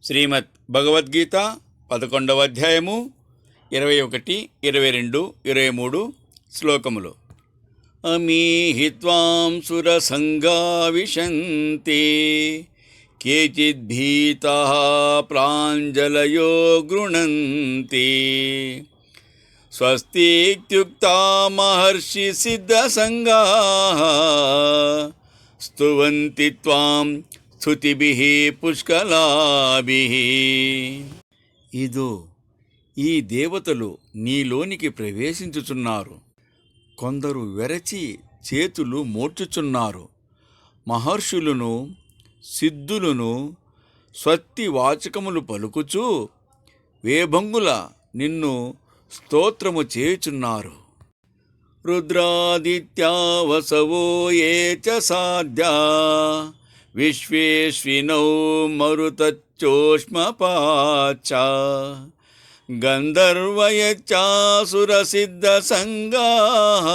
శ్రీమద్ భగవద్గీత 11వ అధ్యాయము 21, 22, 23 శ్లోకములు. అమీహి త్వాం సురసంగా విశంతి కేచిద్భీతాః ప్రాంజలయో గృణంతి స్వస్తిక్త్యుక్తా మహర్షి సిద్ధసంగాః స్తువంతి త్వాం స్తుతిభిః పుష్కలాభిః. ఇదో ఈ దేవతలు నీలోనికి ప్రవేశించుచున్నారు. కొందరు వెరచి చేతులు మోడ్చుచున్నారు. మహర్షులను సిద్ధులను స్వస్తి వాచకములు పలుకుచూ వేభంగుల నిన్ను స్తోత్రము చేయుచున్నారు. రుద్రాదిత్యా వసవో ఏ చ సాధ్యా విశ్వేశ్వినౌ మరుతచ్చోష్మపాచ్చ గంధర్వయచ్చాసురసిద్ధసంగాః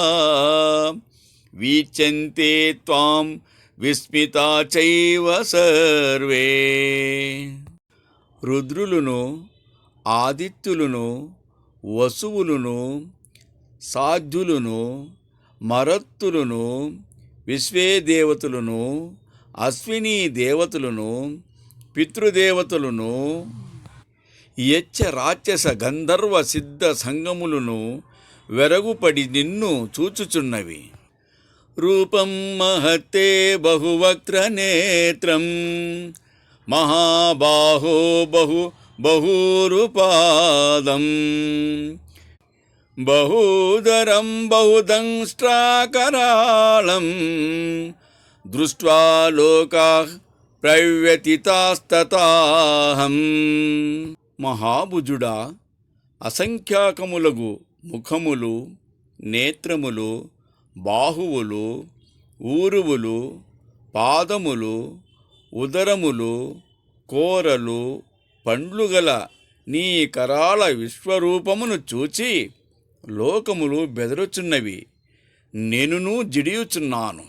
వీచ్యంతే త్వాం విస్మితా చైవ సర్వే. రుద్రులను, ఆదిత్యులను, వసువులను, సాధ్యులను, మరత్తులను, విశ్వేదేవతలను, అశ్వినీ దేవతలను, పితృదేవతలను, యచ్చ రాక్షస గంధర్వ సిద్ధ సంగములను వెరగుపడి నిన్ను చూచుచున్నవి. రూపం మహత్తే బహువక్త్ర నేత్రం మహాబాహో బహూరుపాదం బహూదరం బహుదంష్ట్రాకరాళం దృష్ట్వా లోకాః ప్రవ్యతితాస్తతాహం. మహాభుజుడా, అసంఖ్యాకములగు ముఖములు, నేత్రములు, బాహువులు, ఊరువులు, పాదములు, ఉదరములు, కోరలు, పండ్లుగల నీ కరాళ విశ్వరూపమును చూచి లోకములు బెదరుచున్నవి. నేనును జిడియుచున్నాను.